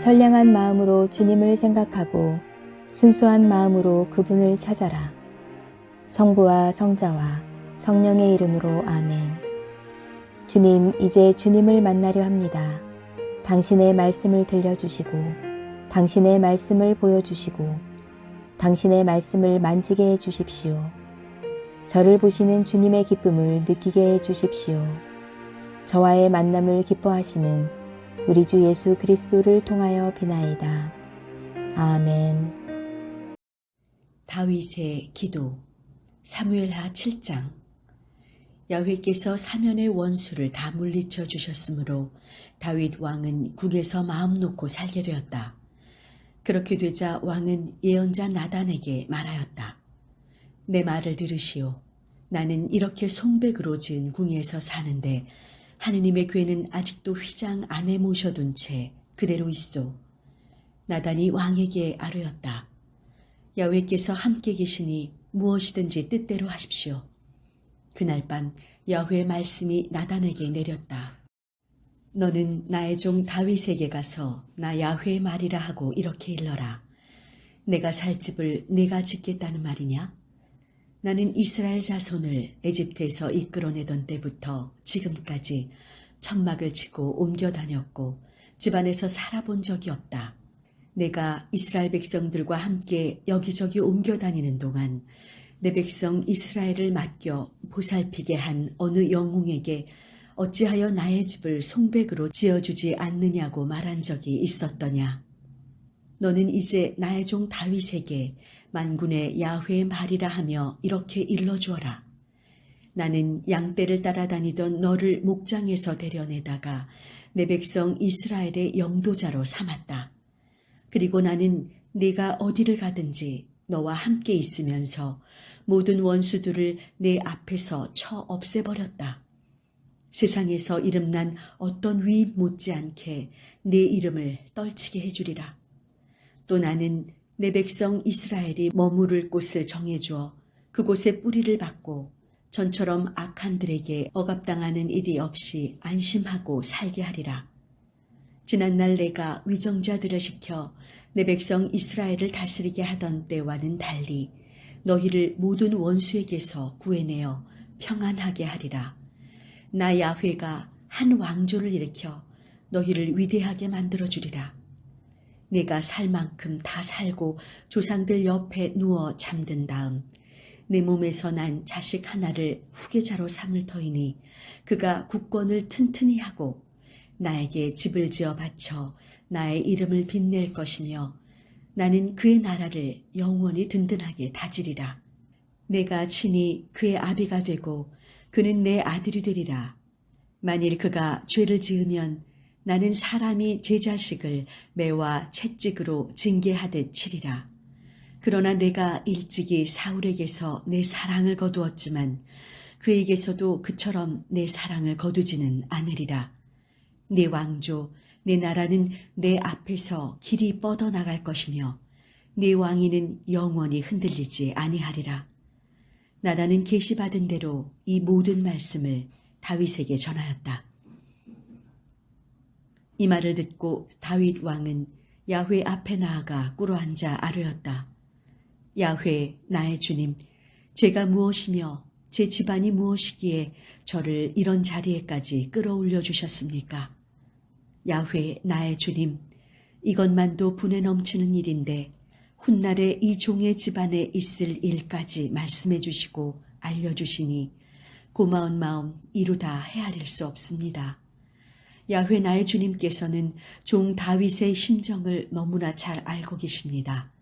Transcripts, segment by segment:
선량한 마음으로 주님을 생각하고 순수한 마음으로 그분을 찾아라. 성부와 성자와 성령의 이름으로 아멘. 주님, 이제 주님을 만나려 합니다. 당신의 말씀을 들려주시고 당신의 말씀을 보여주시고 당신의 말씀을 만지게 해주십시오. 저를 보시는 주님의 기쁨을 느끼게 해주십시오. 저와의 만남을 기뻐하시는 우리 주 예수 그리스도를 통하여 비나이다. 아멘. 다윗의 기도. 사무엘하 7장. 야훼께서 사면의 원수를 다 물리쳐 주셨으므로 다윗 왕은 국에서 마음 놓고 살게 되었다. 그렇게 되자 왕은 예언자 나단에게 말하였다. 내 말을 들으시오. 나는 이렇게 송백으로 지은 궁에서 사는데 하느님의 궤는 아직도 휘장 안에 모셔둔 채 그대로 있소. 나단이 왕에게 아뢰었다. 야훼께서 함께 계시니 무엇이든지 뜻대로 하십시오. 그날 밤 야훼의 말씀이 나단에게 내렸다. 너는 나의 종 다윗에게 가서 나 야훼의 말이라 하고 이렇게 일러라. 내가 살 집을 내가 짓겠다는 말이냐? 나는 이스라엘 자손을 에집트에서 이끌어내던 때부터 지금까지 천막을 치고 옮겨 다녔고 집안에서 살아본 적이 없다. 내가 이스라엘 백성들과 함께 여기저기 옮겨 다니는 동안 내 백성 이스라엘을 맡겨 보살피게 한 어느 영웅에게 어찌하여 나의 집을 송백으로 지어주지 않느냐고 말한 적이 있었더냐. 너는 이제 나의 종 다윗에게 만군의 야훼의 말이라 하며 이렇게 일러주어라. 나는 양떼를 따라다니던 너를 목장에서 데려내다가 내 백성 이스라엘의 영도자로 삼았다. 그리고 나는 네가 어디를 가든지 너와 함께 있으면서 모든 원수들을 내 앞에서 쳐 없애버렸다. 세상에서 이름난 어떤 위인 못지않게 네 이름을 떨치게 해주리라. 또 나는 내 백성 이스라엘이 머무를 곳을 정해주어 그곳에 뿌리를 박고 전처럼 악한들에게 억압당하는 일이 없이 안심하고 살게 하리라. 지난날 내가 위정자들을 시켜 내 백성 이스라엘을 다스리게 하던 때와는 달리 너희를 모든 원수에게서 구해내어 평안하게 하리라. 나 야훼가 한 왕조를 일으켜 너희를 위대하게 만들어주리라. 내가 살 만큼 다 살고 조상들 옆에 누워 잠든 다음 내 몸에서 난 자식 하나를 후계자로 삼을 터이니 그가 국권을 튼튼히 하고 나에게 집을 지어 바쳐 나의 이름을 빛낼 것이며 나는 그의 나라를 영원히 든든하게 다지리라. 내가 친히 그의 아비가 되고 그는 내 아들이 되리라. 만일 그가 죄를 지으면 나는 사람이 제 자식을 매와 채찍으로 징계하듯 치리라. 그러나 내가 일찍이 사울에게서 내 사랑을 거두었지만 그에게서도 그처럼 내 사랑을 거두지는 않으리라. 내 왕조, 내 나라는 내 앞에서 길이 뻗어나갈 것이며 내 왕위는 영원히 흔들리지 아니하리라. 나단은 계시받은 대로 이 모든 말씀을 다윗에게 전하였다. 이 말을 듣고 다윗 왕은 야훼 앞에 나아가 꿇어앉아 아뢰었다. 야훼, 나의 주님, 제가 무엇이며 제 집안이 무엇이기에 저를 이런 자리에까지 끌어올려 주셨습니까? 야훼, 나의 주님, 이것만도 분에 넘치는 일인데 훗날에 이 종의 집안에 있을 일까지 말씀해 주시고 알려주시니 고마운 마음 이루다 헤아릴 수 없습니다. 야훼 나의 주님께서는 종 다윗의 심정을 너무나 잘 알고 계십니다.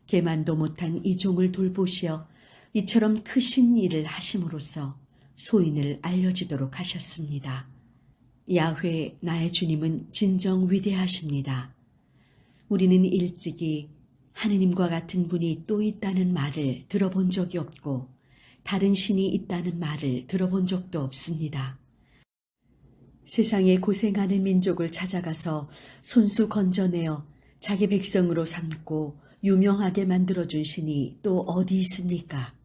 개만도 못한 이 종을 돌보시어 이처럼 크신 일을 하심으로써 소인을 알려지도록 하셨습니다. 야훼 나의 주님은 진정 위대하십니다. 우리는 일찍이 하느님과 같은 분이 또 있다는 말을 들어본 적이 없고 다른 신이 있다는 말을 들어본 적도 없습니다. 세상에 고생하는 민족을 찾아가서 손수 건져내어 자기 백성으로 삼고 유명하게 만들어준 신이 또 어디 있습니까?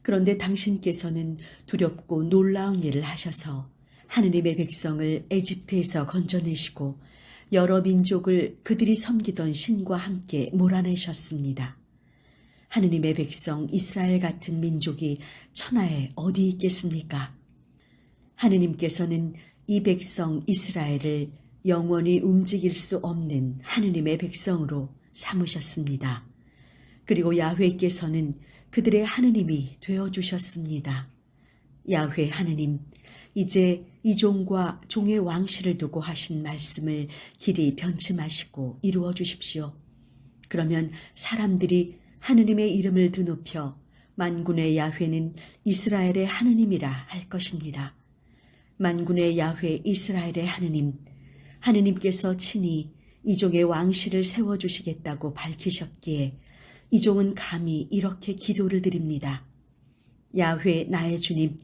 그런데 당신께서는 두렵고 놀라운 일을 하셔서 하느님의 백성을 에집트에서 건져내시고 여러 민족을 그들이 섬기던 신과 함께 몰아내셨습니다. 하느님의 백성 이스라엘 같은 민족이 천하에 어디 있겠습니까? 하느님께서는 이 백성 이스라엘을 영원히 움직일 수 없는 하느님의 백성으로 삼으셨습니다. 그리고 야훼께서는 그들의 하느님이 되어주셨습니다. 야훼 하느님, 이제 이 종과 종의 왕실을 두고 하신 말씀을 길이 변치 마시고 이루어 주십시오. 그러면 사람들이 하느님의 이름을 드높여 만군의 야훼는 이스라엘의 하느님이라 할 것입니다. 만군의 야훼 이스라엘의 하느님, 하느님께서 친히 이 종의 왕실을 세워주시겠다고 밝히셨기에 이 종은 감히 이렇게 기도를 드립니다. 야훼 나의 주님,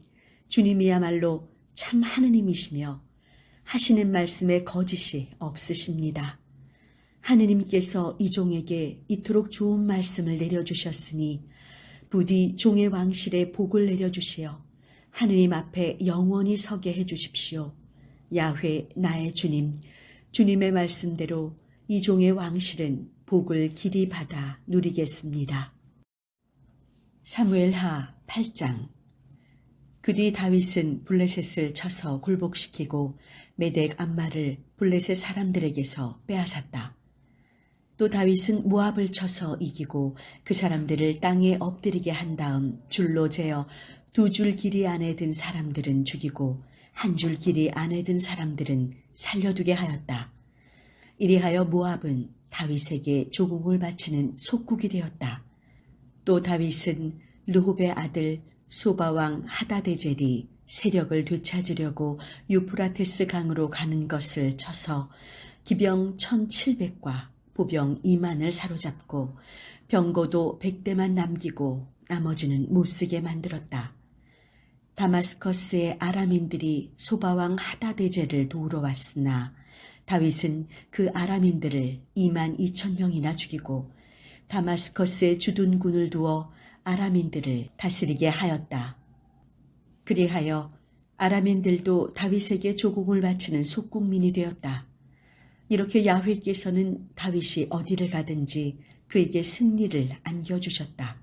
주님이야말로 참 하느님이시며 하시는 말씀에 거짓이 없으십니다. 하느님께서 이 종에게 이토록 좋은 말씀을 내려주셨으니 부디 종의 왕실에 복을 내려주시어 하느님 앞에 영원히 서게 해주십시오. 야훼 나의 주님, 주님의 말씀대로 이 종의 왕실은 복을 길이 받아 누리겠습니다. 사무엘하 8장. 그 뒤 다윗은 블레셋을 쳐서 굴복시키고 메덱 암마를 블레셋 사람들에게서 빼앗았다. 또 다윗은 모압을 쳐서 이기고 그 사람들을 땅에 엎드리게 한 다음 줄로 재어 2줄 길이 안에 든 사람들은 죽이고 1줄 길이 안에 든 사람들은 살려두게 하였다. 이리하여 모압은 다윗에게 조공을 바치는 속국이 되었다. 또 다윗은 르홉의 아들 소바왕 하다데젤이 세력을 되찾으려고 유프라테스 강으로 가는 것을 쳐서 기병 1,700과 보병 2만을 사로잡고 병거도 100대만 남기고 나머지는 못쓰게 만들었다. 다마스커스의 아람인들이 소바왕 하다데젤을 도우러 왔으나 다윗은 그 아람인들을 22,000명이나 죽이고 다마스커스에 주둔군을 두어 아람인들을 다스리게 하였다. 그리하여 아람인들도 다윗에게 조공을 바치는 속국민이 되었다. 이렇게 야훼께서는 다윗이 어디를 가든지 그에게 승리를 안겨주셨다.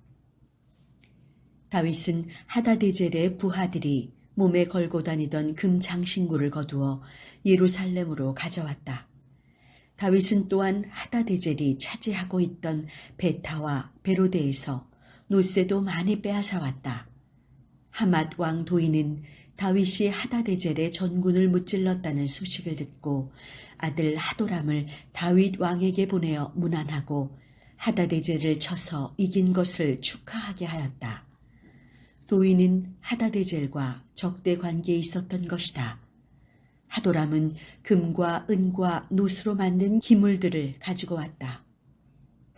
다윗은 하다데젤의 부하들이 몸에 걸고 다니던 금 장신구를 거두어 예루살렘으로 가져왔다. 다윗은 또한 하다데젤이 차지하고 있던 베타와 베로데에서 노새도 많이 빼앗아 왔다. 하맛 왕 도이는 다윗이 하다데젤의 전군을 무찔렀다는 소식을 듣고 아들 하도람을 다윗 왕에게 보내어 문안하고 하다데젤을 쳐서 이긴 것을 축하하게 하였다. 도이는 하다데젤과 적대 관계에 있었던 것이다. 하도람은 금과 은과 노수로 만든 기물들을 가지고 왔다.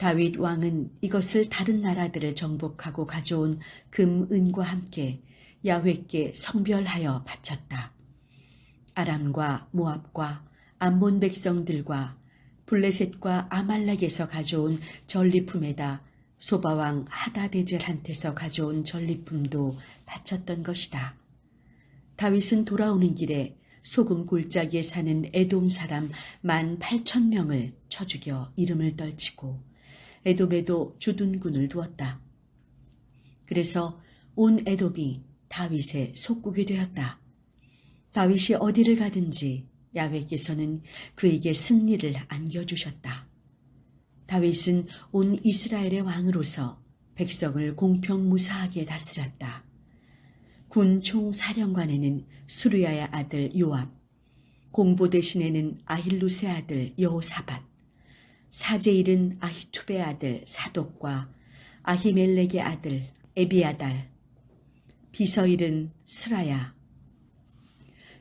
다윗 왕은 이것을 다른 나라들을 정복하고 가져온 금, 은과 함께 야훼께 성별하여 바쳤다. 아람과 모압과 암몬 백성들과 블레셋과 아말렉에서 가져온 전리품에다 소바왕 하다데젤한테서 가져온 전리품도 바쳤던 것이다. 다윗은 돌아오는 길에 소금 골짜기에 사는 에돔 사람 18,000명을 쳐 죽여 이름을 떨치고 에돔에도 주둔군을 두었다. 그래서 온 에돔이 다윗의 속국이 되었다. 다윗이 어디를 가든지 야훼께서는 그에게 승리를 안겨주셨다. 다윗은 온 이스라엘의 왕으로서 백성을 공평무사하게 다스렸다. 군 총사령관에는 수르야의 아들 요압, 공보 대신에는 아힐루스의 아들 여호사밧, 사제일은 아히투베의 아들 사독과 아히멜렉의 아들 에비아달, 비서일은 스라야,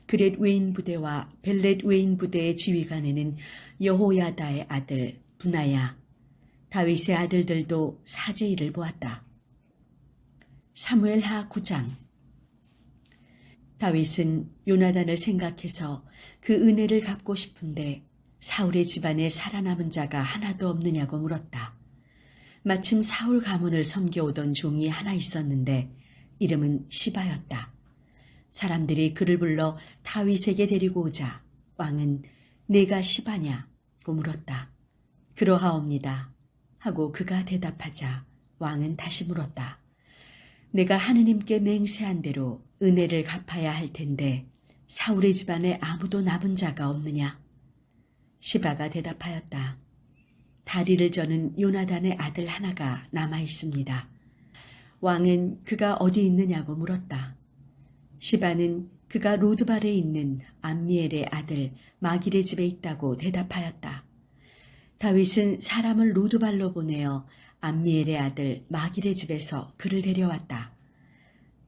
그렛 외인 부대와 벨렛 외인 부대의 지휘관에는 여호야다의 아들 분하야, 다윗의 아들들도 사제일을 보았다. 사무엘하 9장. 다윗은 요나단을 생각해서 그 은혜를 갚고 싶은데 사울의 집안에 살아남은 자가 하나도 없느냐고 물었다. 마침 사울 가문을 섬겨오던 종이 하나 있었는데 이름은 시바였다. 사람들이 그를 불러 다윗에게 데리고 오자 왕은 내가 시바냐 고 물었다. 그러하옵니다. 하고 그가 대답하자 왕은 다시 물었다. 내가 하느님께 맹세한 대로 은혜를 갚아야 할 텐데 사울의 집안에 아무도 남은 자가 없느냐? 시바가 대답하였다. 다리를 저는 요나단의 아들 하나가 남아 있습니다. 왕은 그가 어디 있느냐고 물었다. 시바는 그가 로드발에 있는 암미엘의 아들 마길의 집에 있다고 대답하였다. 다윗은 사람을 로드발로 보내어 암미엘의 아들 마길의 집에서 그를 데려왔다.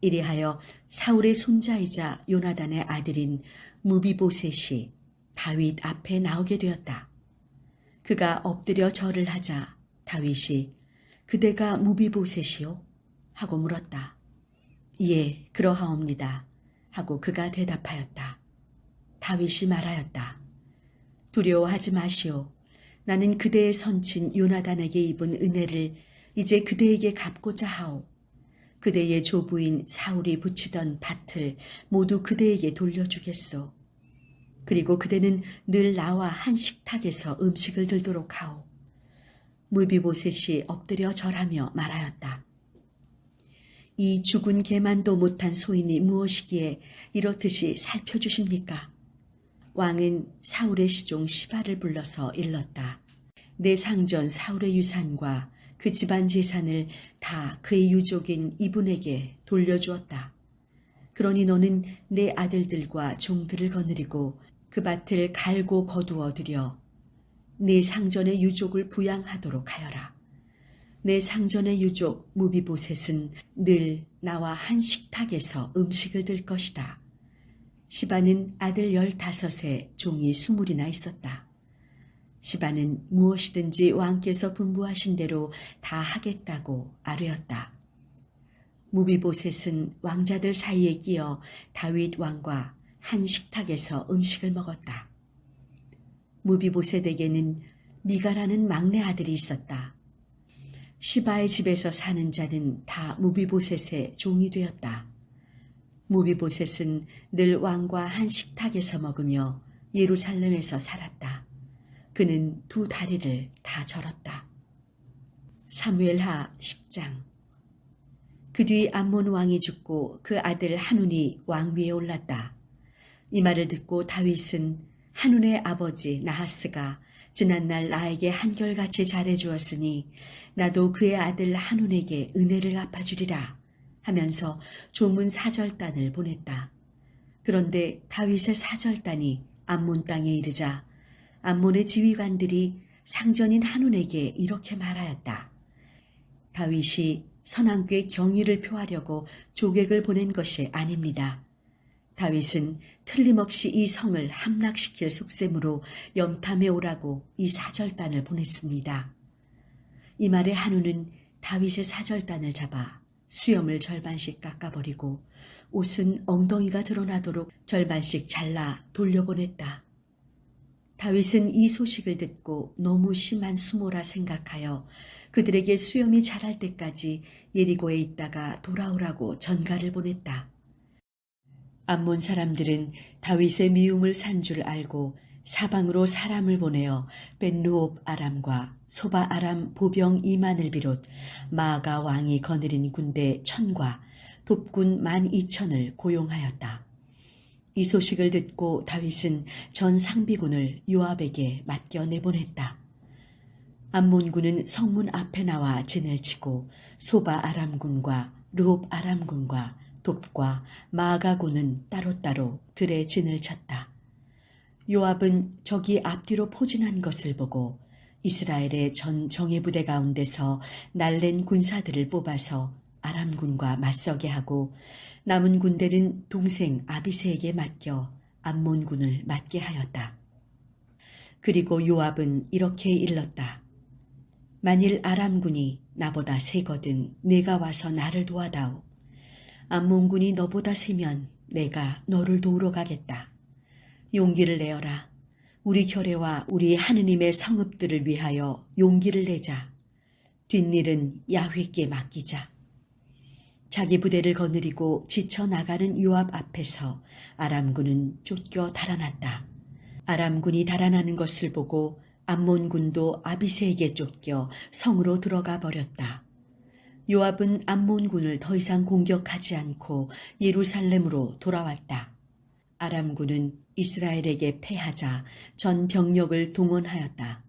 이리하여 사울의 손자이자 요나단의 아들인 무비보셋이 다윗 앞에 나오게 되었다. 그가 엎드려 절을 하자 다윗이 그대가 무비보셋이요? 하고 물었다. 예, 그러하옵니다. 하고 그가 대답하였다. 다윗이 말하였다. 두려워하지 마시오. 나는 그대의 선친 요나단에게 입은 은혜를 이제 그대에게 갚고자 하오. 그대의 조부인 사울이 붙이던 밭을 모두 그대에게 돌려주겠소. 그리고 그대는 늘 나와 한 식탁에서 음식을 들도록 하오. 무비보셋이 엎드려 절하며 말하였다. 이 죽은 개만도 못한 소인이 무엇이기에 이렇듯이 살펴주십니까? 왕은 사울의 시종 시바를 불러서 일렀다. 내 상전 사울의 유산과 그 집안 재산을 다 그의 유족인 이분에게 돌려주었다. 그러니 너는 내 아들들과 종들을 거느리고 그 밭을 갈고 거두어 들여 내 상전의 유족을 부양하도록 하여라. 내 상전의 유족 무비보셋은 늘 나와 한 식탁에서 음식을 들 것이다. 시바는 아들 15에 종이 20이나 있었다. 시바는 무엇이든지 왕께서 분부하신 대로 다 하겠다고 아뢰었다. 무비보셋은 왕자들 사이에 끼어 다윗 왕과 한 식탁에서 음식을 먹었다. 무비보셋에게는 미가라는 막내 아들이 있었다. 시바의 집에서 사는 자는 다 무비보셋의 종이 되었다. 무비보셋은 늘 왕과 한 식탁에서 먹으며 예루살렘에서 살았다. 그는 2 다리를 다 절었다. 사무엘하 10장. 그 뒤 암몬 왕이 죽고 그 아들 한운이 왕 위에 올랐다. 이 말을 듣고 다윗은 한운의 아버지 나하스가 지난날 나에게 한결같이 잘해주었으니 나도 그의 아들 한운에게 은혜를 갚아주리라 하면서 조문 사절단을 보냈다. 그런데 다윗의 사절단이 암몬 땅에 이르자 암몬의 지휘관들이 상전인 한운에게 이렇게 말하였다. 다윗이 선왕께 경의를 표하려고 조객을 보낸 것이 아닙니다. 다윗은 틀림없이 이 성을 함락시킬 속셈으로 염탐해 오라고 이 사절단을 보냈습니다. 이 말에 한우는 다윗의 사절단을 잡아 수염을 절반씩 깎아버리고 옷은 엉덩이가 드러나도록 절반씩 잘라 돌려보냈다. 다윗은 이 소식을 듣고 너무 심한 수모라 생각하여 그들에게 수염이 자랄 때까지 예리고에 있다가 돌아오라고 전가를 보냈다. 암몬 사람들은 다윗의 미움을 산 줄 알고 사방으로 사람을 보내어 벤루옵 아람과 소바 아람 보병 2만을 비롯 마아가 왕이 거느린 군대 1000과 돕군 12,000을 고용하였다. 이 소식을 듣고 다윗은 전 상비군을 요압에게 맡겨 내보냈다. 암몬군은 성문 앞에 나와 진을 치고 소바 아람군과 르홉 아람군과 돕과 마아가군은 따로따로 들에 진을 쳤다. 요압은 적이 앞뒤로 포진한 것을 보고 이스라엘의 전 정예부대 가운데서 날랜 군사들을 뽑아서 아람군과 맞서게 하고 남은 군대는 동생 아비새에게 맡겨 암몬군을 맡게 하였다. 그리고 요압은 이렇게 일렀다. 만일 아람군이 나보다 세거든 내가 와서 나를 도와다오. 암몬군이 너보다 세면 내가 너를 도우러 가겠다. 용기를 내어라. 우리 결례와 우리 하느님의 성읍들을 위하여 용기를 내자. 뒷일은 야훼께 맡기자. 자기 부대를 거느리고 지쳐 나가는 요압 앞에서 아람군은 쫓겨 달아났다. 아람군이 달아나는 것을 보고 암몬군도 아비새에게 쫓겨 성으로 들어가 버렸다. 요압은 암몬군을 더 이상 공격하지 않고 예루살렘으로 돌아왔다. 아람군은 이스라엘에게 패하자 전 병력을 동원하였다.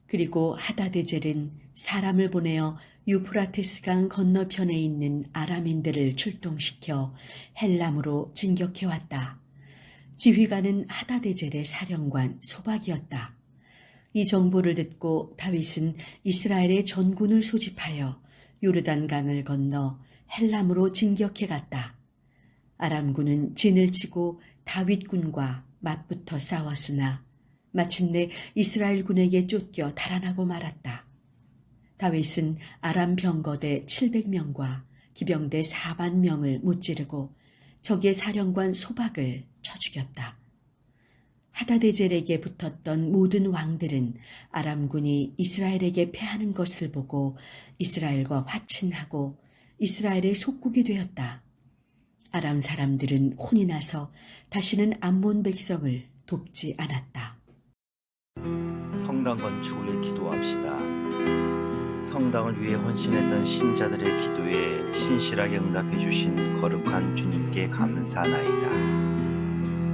그리고 하다데젤은 사람을 보내어 유프라테스강 건너편에 있는 아람인들을 출동시켜 헬람으로 진격해왔다. 지휘관은 하다데젤의 사령관 소박이었다. 이 정보를 듣고 다윗은 이스라엘의 전군을 소집하여 요르단강을 건너 헬람으로 진격해 갔다. 아람군은 진을 치고 다윗군과 맞붙어 싸웠으나 마침내 이스라엘군에게 쫓겨 달아나고 말았다. 다윗은 아람 병거대 700명과 기병대 4만 명을 무찌르고 적의 사령관 소박을 쳐 죽였다. 하다데젤에게 붙었던 모든 왕들은 아람군이 이스라엘에게 패하는 것을 보고 이스라엘과 화친하고 이스라엘의 속국이 되었다. 아람 사람들은 혼이 나서 다시는 암몬 백성을 돕지 않았다. 성당 건축을 위해 기도합시다. 성당을 위해 헌신했던 신자들의 기도에 신실하게 응답해 주신 거룩한 주님께 감사나이다.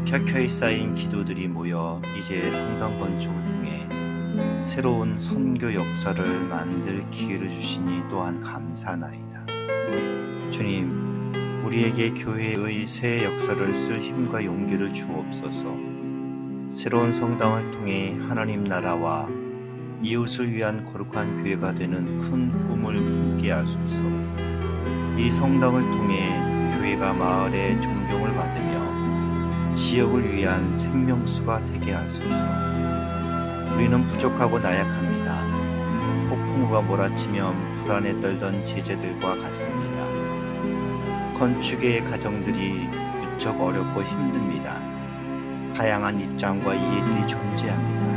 켜켜이 쌓인 기도들이 모여 이제 성당 건축을 통해 새로운 선교 역사를 만들 기회를 주시니 또한 감사나이다. 주님, 우리에게 교회의 새 역사를 쓸 힘과 용기를 주옵소서. 새로운 성당을 통해 하나님 나라와 이웃을 위한 거룩한 교회가 되는 큰 꿈을 품게 하소서. 이 성당을 통해 교회가 마을의 존경을 받으며 지역을 위한 생명수가 되게 하소서. 우리는 부족하고 나약합니다. 폭풍우가 몰아치면 불안에 떨던 제자들과 같습니다. 건축의 과정들이 무척 어렵고 힘듭니다. 다양한 입장과 이해들이 존재합니다.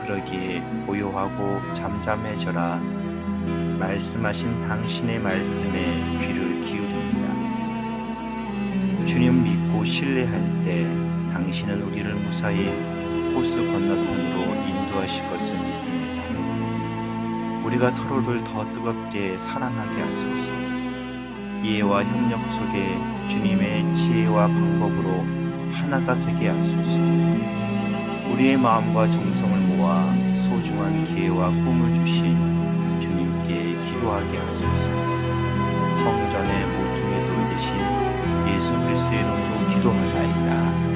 그러기에 고요하고 잠잠해져라 말씀하신 당신의 말씀에 귀를 기울입니다. 주님 믿고 신뢰할 때 당신은 우리를 무사히 호수 건너편으로 인도하실 것을 믿습니다. 우리가 서로를 더 뜨겁게 사랑하게 하소서. 이해와 협력 속에 주님의 지혜와 방법으로 하나가 되게 하소서. 우리의 마음과 정성을 모아 소중한 기회와 꿈을 주신 주님께 기도하게 하소서. 성전의 모퉁이 돌 대신 예수 그리스도의 이름으로 기도하나이다.